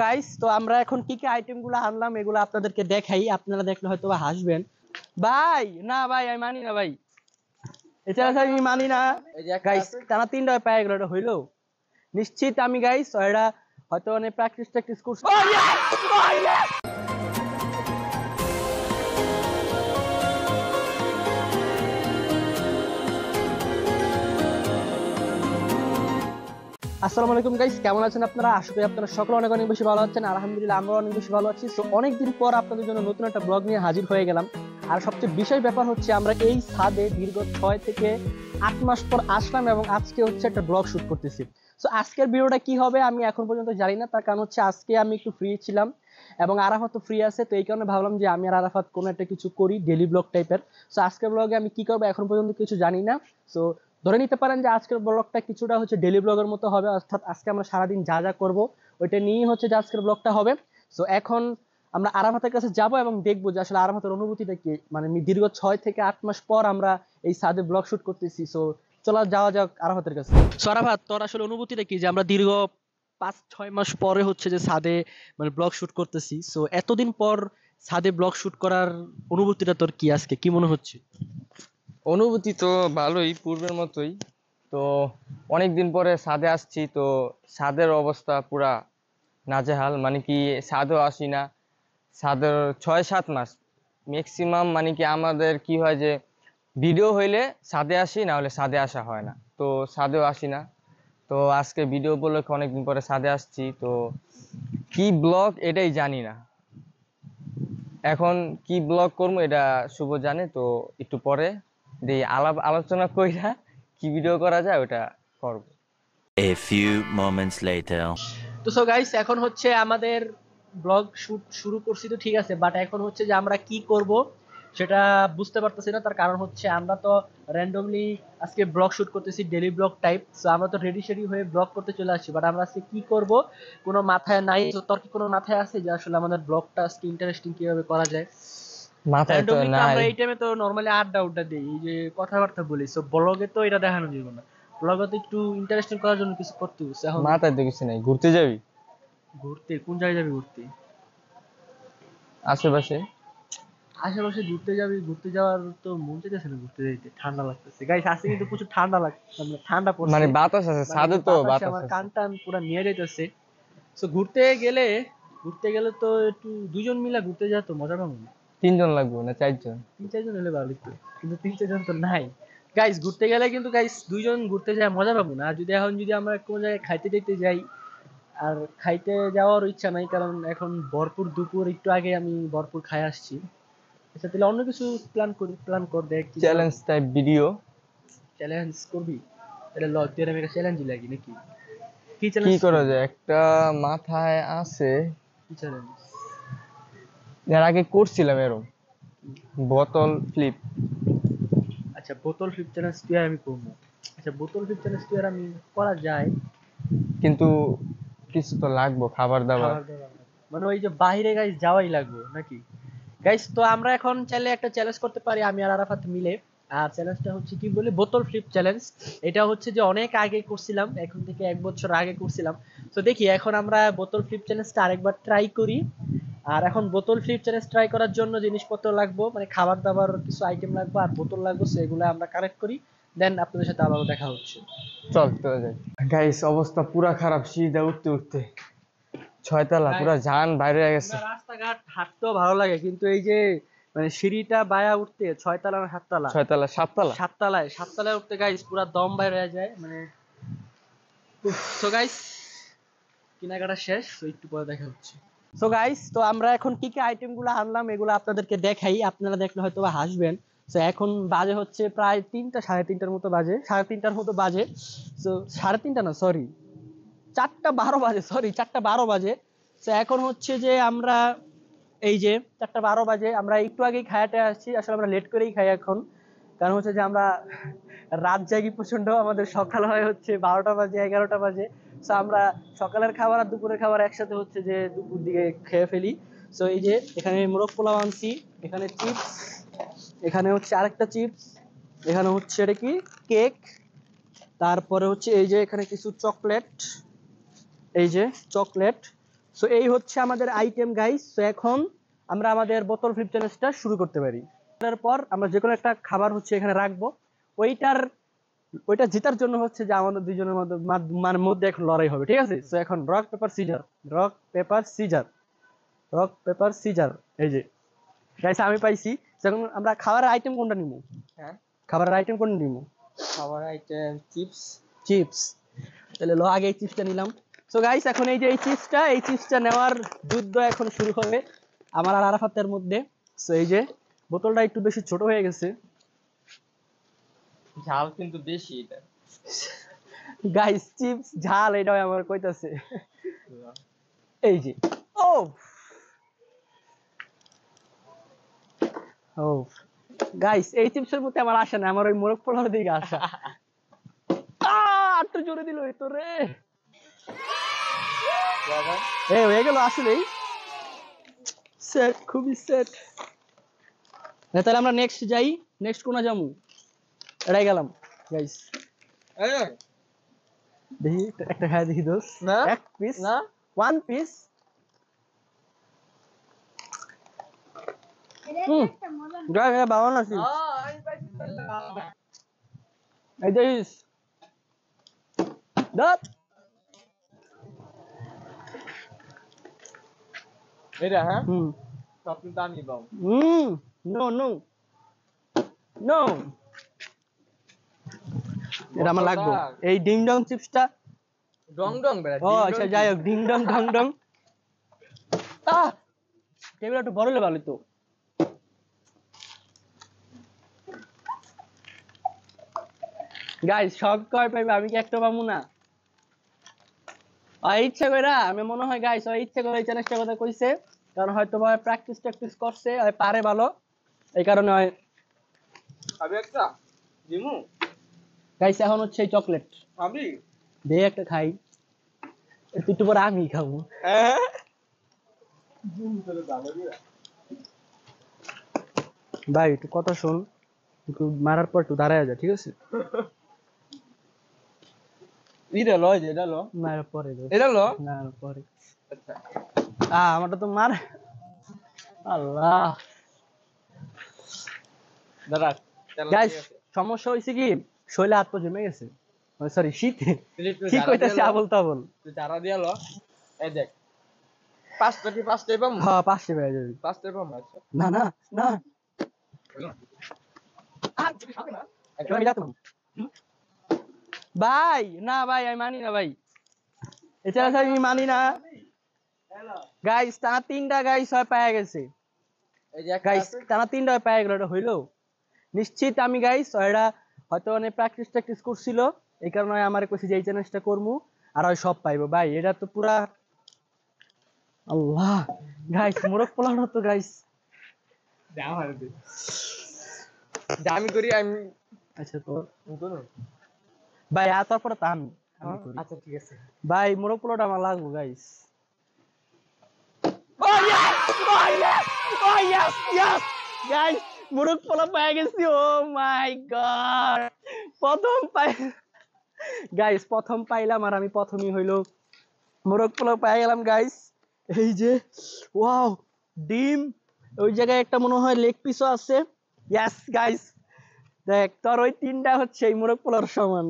Guys, তো আমরা এখন কি কি আইটেম গুলো আনলাম এগুলো আপনাদেরকে দেখাই। আপনারা দেখলে হয়তো বা হাসবেন। ভাই না ভাই, আমি মানি না ভাই, এছাড়া আমি মানি না। গাইস টানা 3টা পায়ে গেল, এটা হইলো নিশ্চিত আমি গাইস এটা হয়তো অনেক প্র্যাকটিস ট্যাকটিস করছি। আসসালামু আলাইকুম গাইস, কেমন আছেন আপনারা? আশা করি আপনারা সকলে অনেক অনেক বেশি ভালো আছেন। আলহামদুলিল্লাহ আমরা অনেক বেশি ভালো আছি। তো অনেকদিন পর আপনাদের জন্য নতুন একটা ব্লগ নিয়ে হাজির হয়ে গেলাম। আর সবচেয়ে বিশেষ ব্যাপার হচ্ছে আমরা এই ছাদে দীর্ঘ 6 থেকে 8 মাস পর আসলাম এবং আজকে হচ্ছে একটা ব্লগ শুট করতেছি। তো আজকের ভিডিওটা কি হবে আমি এখন পর্যন্ত জানি না, তার কারণ হচ্ছে আজকে আমি একটু ফ্রি ছিলাম এবং আরাফাত ফ্রি আছে। তো এই কারণে ভাবলাম যে আমি আর আরাফাত কোনো একটা কিছু করি ডেইলি ব্লগ টাইপের। তো আজকের ব্লগে আমি কি করবো এখন পর্যন্ত কিছু জানি না। তো ধরে নিতে পারেন যে আজকের ব্লগটা কিছুটা হচ্ছে ডেইলি ব্লগের মতো হবে, অর্থাৎ আজকে আমরা সারাদিন যা যা করবো ওইটা নিয়েই হচ্ছে যে আজকের ব্লগটা হবে। তো এখন আমরা আরাফাতের কাছে যাব এবং দেখবো যে আসলে আরাফাতের অনুভূতিটা কি, মানে দীর্ঘ 6 থেকে 8 মাস পর আমরা এই ছাদে ব্লগ শুট করতেছি। সো চলো যাওয়া যাক আরাফাতের কাছে। সো আরাফাত, তোর আসলে অনুভূতিটা কি যে আমরা দীর্ঘ 5-6 মাস পরে হচ্ছে যে ছাদে মানে ব্লগ শুট করতেছি? সো এতদিন পর ছাদে ব্লগ শুট করার অনুভূতিটা তোর কি, আজকে কি মনে হচ্ছে? অনুভূতি তো ভালোই, পূর্বের মতোই। তো অনেকদিন পরে ছাদে আসছি, তো ছাদের অবস্থা পুরা নাজেহাল। মানে কি, ছাদেও আসি না। ছাদের 6-7 মাস ম্যাক্সিমাম। মানে কি আমাদের কি হয় যে ভিডিও হইলে ছাদে আসি, না হলে ছাদে আসা হয় না। তো ছাদেও আসি না। তো আজকে ভিডিও উপলক্ষে অনেকদিন পরে ছাদে আসছি। তো কি ব্লগ এটাই জানি না, এখন কি ব্লগ করবো এটা শুভ জানে। তো একটু পরে দিয়ে আলোচনা কইরা কি ভিডিও করা যায় ওটা করব। A few moments later. তো সো গাইস, এখন হচ্ছে আমাদের ব্লগ শুট শুরু করছি তো ঠিক আছে, বাট এখন হচ্ছে যে আমরা কি করব সেটা বুঝতে পারতেছি না। তার কারণ হচ্ছে আমরা তো র্যান্ডমলি আজকে ব্লগ শুট করতেছি ডেইলি ব্লগ টাইপ। সো আমরা তো রেডি শেডি হয়ে ব্লগ করতে চলে আসছি, বাট আমরা আজকে কি করব কোনো মাথায় নাই। তো তোর কি কোনো মাথায় আছে যে আসলে আমাদের ব্লগটা আজকে ইন্টারেস্টিং কিভাবে করা যায়? মাথায় তো র্যান্ডমলি তো নাই। আমরা এই টাইমে তো নরমালি আড্ডা উড্ডা দিই, এই যে কথাবার্তা বলি। সো ব্লগে তো এটা দেখানো যাবে না, ব্লগে তো একটু ইন্টারেস্টিং করার জন্য কিছু করতে হচ্ছে। এখন মাথায় তো কিছু নাই, ঘুরতে যাবি ঘুরতে কোন জায়গায় যাবি ঘুরতে? আশেপাশে? আশেপাশে ঘুরতে যাবি, ঘুরতে যাওয়ার তো মন চাইতেছে না, ঘুরতে যাইতে ঠান্ডা লাগতেছে গাইস। আজকে কিন্তু প্রচুর ঠান্ডা লাগছে, মানে ঠান্ডা পড়ছে, মানে বাতাস আছে মানে ছাদে, একদম তো বাতাসে বাতাস আমার আছে। কান টান পুরো নিয়ে যাইতেছে। তো ঘুরতে গেলে তো একটু দুজন মিলে ঘুরতে যাওয়া তো মজা পাবো না? 3 জন লাগবে না 4 জন? 3-4 জন হলে ভালো একটু, কিন্তু 3-4 জন তো নাই গাইস। ঘুরতে গেলে কিন্তু গাইস 2 জন ঘুরতে যায় মজা পাবো না। আর যদি আমরা কোনো জায়গায় খাইতে দেখতে যাই, আর খাইতে যাওয়ার ইচ্ছা নাই, কারণ এখন ভরপুর দুপুর, একটু আগে আমি ভরপুর খাই আসছি। আচ্ছা তাহলে অন্য কিছু প্ল্যান কর, দেখ কি করা চ্যালেঞ্জ যায়। Type video. চ্যালেঞ্জ করবি? তাহলে ল তুই আর আমি একটা চ্যালেঞ্জ লাগি নাকি? কি কি চ্যালেঞ্জ করা করবি? যায়, একটা মাথায় আছে। কি চ্যালেঞ্জ? এর আগে করছিলাম এরকম, বোতল ফ্লিপ। আচ্ছা বোতল ফ্লিপ চ্যালেঞ্জ তুই আর আমি করবো। আচ্ছা বোতল ফ্লিপ চ্যালেঞ্জ তুই আর আমি করা যায়। কিন্তু কিছু তো লাগবে, খাবার দাবার। খাবার দাবার লাগবে। মানে ওই যে বাইরে গাইস যাওয়াই লাগবে নাকি? গাইস তো আমরা এখন চাইলে একটা চ্যালেঞ্জ করতে পারি আমি আর আরাফাত মিলে। আর চ্যালেঞ্জটা হচ্ছে কি বলে, বোতল ফ্লিপ চ্যালেঞ্জ। এটা হচ্ছে যে অনেক আগে করছিলাম, এখন থেকে 1 বছর আগে করছিলাম। তো দেখি এখন আমরা বোতল ফ্লিপ চ্যালেঞ্জটা আরেকবার ট্রাই করি। আর এখন বোতল ফ্লিপ চ্যালেঞ্জ ট্রাই করার জন্য জিনিসপত্র লাগবে, মানে খাবার দাবার কিছু আইটেম লাগবে আর বোতল লাগবে, সেগুলো আমরা কালেক্ট করি। দেন আপনাদের সাথে আবারও দেখা হচ্ছে। চল চলে যাই। গাইস অবস্থা পুরা খারাপ, সিঁড়িটা উঠতে উঠতে 6 তলা, পুরা জান বাইরে হয়ে গেছে। রাস্তাঘাট হাঁটতেও ভালো লাগে, কিন্তু এই যে মানে সিঁড়িটা বায়া উঠতে 6 তলা না 7 তলা, 6 তলা 7 তলা। 7 তলায় উঠতে গাইস পুরা দম বাইরে হয়ে যায় মানে। সো গাইস কেনাকাটা শেষ, তো একটু পরে দেখা হচ্ছে। সো গাইস, তো আমরা এখন কি কি আইটেম গুলো আনলাম এগুলো আপনাদেরকে দেখাই। আপনারা দেখলে হয়তো বা হাসবেন। তো এখন বাজে হচ্ছে প্রায় 3টা, 3:30টার মতো বাজে, 3:30টার মতো বাজে। তো 3:30 না, সরি 4টা 12 বাজে, সরি 4টা 12 বাজে। তো এখন হচ্ছে যে আমরা এই যে 4টা 12 বাজে, আমরা একটু আগেই খায়াতে আসছি। আসলে আমরা লেট করেই খাই এখন, কারণ হচ্ছে যে আমরা রাত জাগি প্রচন্ড, আমাদের সকাল হয় হচ্ছে 12টা বাজে 11টা বাজে। তো আমরা সকালের খাবার আর দুপুরের খাবার একসাথে হচ্ছে যে দুপুর দিকে খেয়ে ফেলি। তো এই যে এখানে মোরগ পোলাও আনছি, এখানে চিপস, এখানে হচ্ছে আরেকটা চিপস, এখানে হচ্ছে এটা কি কেক, তারপরে হচ্ছে এই যে এখানে কিছু চকলেট, এই যে চকলেট, সো এই হচ্ছে আমাদের আইটেম গাইস। সো এখন আমরা আমাদের বোতল ফ্লিপ চ্যালেঞ্জটা শুরু করতে পারি। তারপর আমরা যে কোনো একটা খাবার হচ্ছে এখানে রাখবো, ওইটা জেতার জন্য হচ্ছে যে আমাদের দুইজনের মধ্যে মানে মধ্যে এখন লড়াই হবে, ঠিক আছে? সো এখন rock paper scissor, rock paper scissor, rock paper scissor. এই যে গাইস আমি পাইছি। So এখন আমরা খাবারের আইটেম কোনটা নিব? হ্যাঁ, খাবারের আইটেম কোনটা নিব? খাবার আইটেম চিপস। চিপস। তাহলে আগে এই চিপসটা নিলাম। সো গাইস এখন এই যে এই চিপসটা নেওয়ার যুদ্ধ এখন শুরু হবে আমার আর আরাফাতের মধ্যে। সো এই যে বোতলটা একটু বেশি ছোট হয়ে গেছে ঝাল কিন্তু বেশি এটা। গাইস, চিপস ঝাল এটাও আমার কইতাছে। এই যে ও ও গাইস, এই চিপসের মধ্যে আমার আসে না, আমার ওই মোরগ পোলার দিকে আসা। আর তো জোরে দিল এই তো রে। এই হয়ে গেল আসলেই সেট, খুবই সেট। তাহলে আমরা নেক্সট যাই। নেক্সট কোনা যামু? এটাই গেলাম গাইস। দেখি একটা খাই দেখি দোস। না এক পিস না, ওয়ান পিস। গাইস বাবা না ছিল এই দেখিস দত। এটা হ্যাঁ হুম সবচেয়ে দামি বাম। নো নো নো, এটা আমার লাগবে। এই ডিং ডং চিপসটা। ডং ডং বেড়া। ও আচ্ছা, যাই হোক, ডিং ডং ঢং ডং। টেবিল একটু বড় হলে ভালো তো। গাইস সব কয় পাইবে, আমি কি একটা পাবো না? ইচ্ছা করে আমি মনে হয় গাইস ইচ্ছা করে এই চ্যালেঞ্জটার কথা কইছে, কারণ হয়তো বা প্র্যাকটিস করছে, পারে ভালো, এই কারণে হয়। খাবি একটা দিমু? গাইস এখন হচ্ছে এই চকলেট খাবি? দে একটা খাই, একটু পরে আমি খাবো। হ্যাঁ ভাই একটু কথা শোন, একটু মারার পর একটু দাঁড়ায় যা, ঠিক আছে? এটা লো, এটা লো, মারার পরে দে। এটা লো। না পরে। আচ্ছা আমারটা তো মার। আল্লাহ দাঁড়া। গাইস সমস্যা হয়েছে কি, শৈলে হাত পা জমে গেছে, সরি শীতে। কি কইতাছে আবল তাবল। যারা দিয়া লো। এই দেখ, পাঁচটাই পাম। হ্যাঁ পাঁচটা বেড়ে যাবে। পাঁচটাই পাম। আচ্ছা না না না, ভাই না ভাই, আমি মানি না ভাই, এছাড়া আমি মানি না। গাইস টানা তিনটা গাইস হয় পায়া গেছে। এই যে একটা গাইস আছে। টানা তিনটা হয় পায়া গেল, এটা হইলো নিশ্চিত। আমি গাইস এটা হয়তো অনেক প্র্যাকটিস করছিল, এই কারণে আমার কইছি যে এই চ্যালেঞ্জটা করমু, আর ওই সব পাইবো। ভাই এটা তো পুরা আল্লাহ। গাইস মোরগ পোলাও তো গাইস। দাও আর দে। দামি করি আমি। আচ্ছা তো কোন? ভাই আর তারপরে তো আমি করি। আচ্ছা ঠিক আছে। ভাই মোরগ পোলাওটা আমার লাগবে guys. Oh yes! Oh yes! Oh yes! Yes! Guys, মোরগ পোলাও পেয়ে গেছি। Oh my god! গাইস প্রথম পাইলাম, আর আমি প্রথমই হইলো মোরগ পোলাও পেয়ে গেলাম গাইস। এই যে ওয়াও, ডিম, ওই জায়গায় একটা মনে হয় লেগ পিসও আছে। ইয়েস গাইস, দেখ তোর ওই তিনটা হচ্ছে এই মোরগ পোলাওর সমান।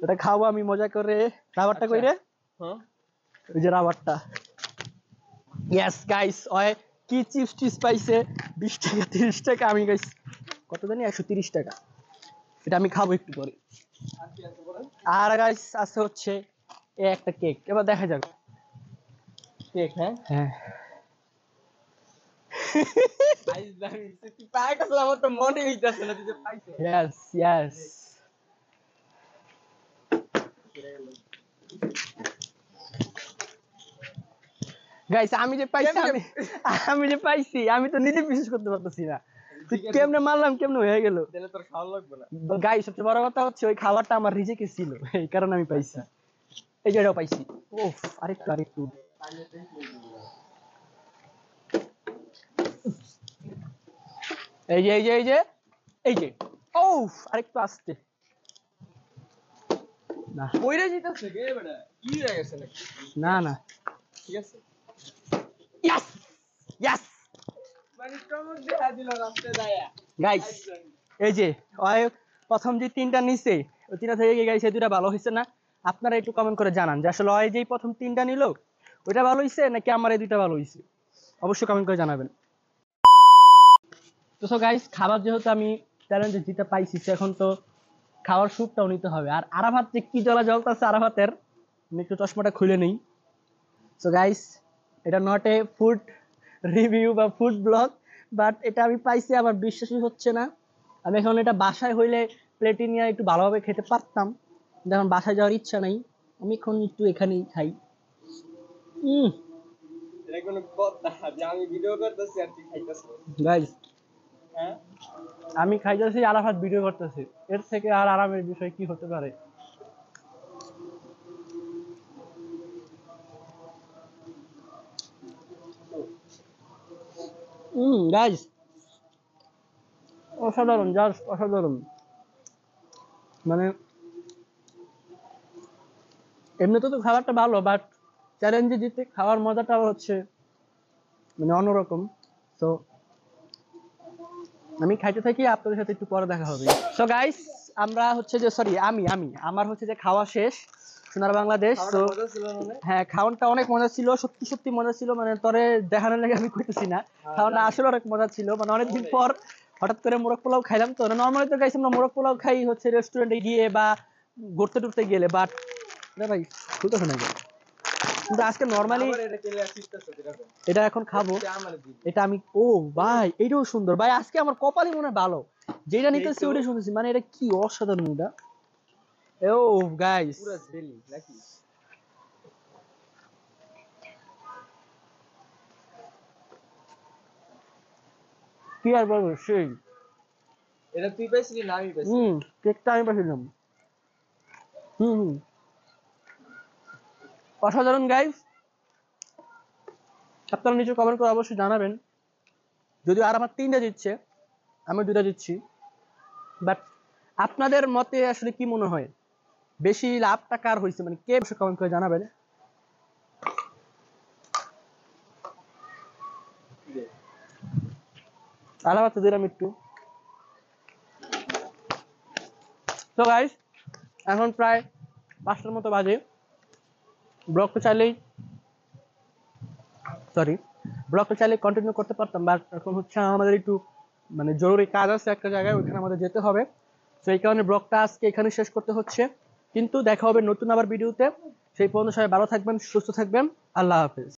এটা খাবো আমি মজা করে। রাবারটা কই রে? হ্যাঁ ওই যে রাবারটা। ইয়েস গাইস, ওই কি চিপস টিপস পাইছে 20 টাকা 30 টাকা, আমি গাইস কত জানি 130 টাকা। এটা আমি খাবো একটু পরে। আর গাইস আছে হচ্ছে এই একটা কেক, এবার দেখা যাক। কেক হ্যাঁ। হ্যাঁ আইস দামি তুই পাই কাছে আমার তো মনে হইতাছে না তুই যে পাইছিস। ইয়েস ইয়েস গাইস, আমি যে পাইছি আমি তো নিজে বিশ্বাস করতে পারতেছি না। তুই কেমনে মারলাম, কেমনে হয়ে গেল? তাহলে তোর খাওয়া লাগবে না। গাইস সবচেয়ে বড় কথা হচ্ছে ওই খাবারটা আমার রিজেকে ছিল, এই কারণে আমি পাইছি। এই যে এটাও পাইছি। ওফ, আরেকটু এই যে ওফ, আরেকটু আসতে না। কইরা জিতাছে কে বেটা? কি হয়ে গেছে নাকি? না না ঠিক আছে। ইয়েস ইয়েস মানে চমক দেখা দিল রাস্তায় দাঁড়ায়া। গাইস এই যে ওই প্রথম যে তিনটা নিছে ওই তিনটা থেকে গাইস এই দুটা ভালো হয়েছে না আপনারা একটু কমেন্ট করে জানান যে আসলে ওই যেই প্রথম তিনটা নিল ওইটা ভালো হয়েছে নাকি আমার এই দুইটা ভালো হয়েছে অবশ্যই কমেন্ট করে জানাবেন। তো সো গাইস খাবার যেহেতু আমি চ্যালেঞ্জে জিতে পাইছি তো এখন তো খাওয়ার স্যুপটাও নিতে হবে আর আরাফাত যে কি জ্বলা জ্বলতেছে আরাফাতের আমি একটু চশমাটা খুলে নেই। সো গাইস এটা নট এ ফুড রিভিউ বা ফুড ব্লগ বাট এটা আমি পাইছি আমার বিশ্বাসই হচ্ছে না। আমি এখন এটা বাসায় হইলে প্লেটে নিয়ে একটু ভালোভাবে খেতে পারতাম কিন্তু এখন বাসায় যাওয়ার ইচ্ছা নাই আমি এখন একটু এখানেই খাই। এটা কোনো কথা যে আমি ভিডিও করতেছি আর তুই খাইতেছিস? গাইস হ্যাঁ, আমি খাইতেছি আরাফাত ভিডিও করতেছি এর থেকে আর আরামের বিষয় কি হতে পারে। গাইস অসাধারণ জাস্ট অসাধারণ মানে এমনিতে তো খাবারটা ভালো বাট চ্যালেঞ্জে জিতে খাওয়ার মজাটা হচ্ছে মানে অন্যরকম। তো আমি খাইতে থাকি আপনাদের সাথে একটু পরে দেখা হবে। সো গাইস আমরা হচ্ছে যে সরি আমি আমার হচ্ছে যে খাওয়া শেষ সোনার বাংলাদেশ। তো মজা ছিল না? হ্যাঁ খাওয়ানটা অনেক মজা ছিল সত্যি সত্যি মজা ছিল মানে তোরে দেখানোর লাগে আমি কইতেছি না খাওয়ানটা আসলে অনেক মজা ছিল মানে অনেকদিন পর হঠাৎ করে মোরগ পোলাও খাইলাম তো নর্মালি তো গাইস আমরা মোরগ পোলাও খাই হচ্ছে রেস্টুরেন্টে গিয়ে বা ঘুরতে টুরতে গেলে বাট ভাই খুলতে শোনা যায় কিন্তু আজকে নর্মালি আবার এটা কেলে আসিতেছ এরকম। এটা এখন খাবো এটা আমার দিবি। এটা আমি ও ভাই এইটাও সুন্দর ভাই আজকে আমার কপালই মনে হয় ভালো যেটা নিতেছি ওইটা শুনতেছি মানে এটা কি অসাধারণ এটা ও গাইস পুরো জেলি নাকি? কি আর বলবো সেই এটা তুই পাইছিলি না আমি পাইছি? কেকটা আমি পাঠিয়েছিলাম হুম অসাধারণ গাইস আপনারা নিচে কমেন্ট করে অবশ্যই জানাবেন যদিও আর আমার তিনটা দিচ্ছে আমি দুটা দিচ্ছি বাট আপনাদের মতে আসলে কি মনে হয় বেশি লাভটা কার হয়েছে মানে কে অবশ্যই কমেন্ট করে জানাবেন। আলাদা তো দিলাম একটু। তো গাইস এখন প্রায় 5টার মতো বাজে ব্লগটা চাইলেই কন্টিনিউ করতে পারতাম বাট এখন হচ্ছে আমাদের একটু মানে জরুরি কাজ আছে একটা জায়গায় ওইখানে আমাদের যেতে হবে তো এই কারণে ব্লগটা আজকে এখানে শেষ করতে হচ্ছে কিন্তু দেখা হবে নতুন আবার ভিডিওতে সেই পর্যন্ত সবাই ভালো থাকবেন সুস্থ থাকবেন আল্লাহ হাফেজ।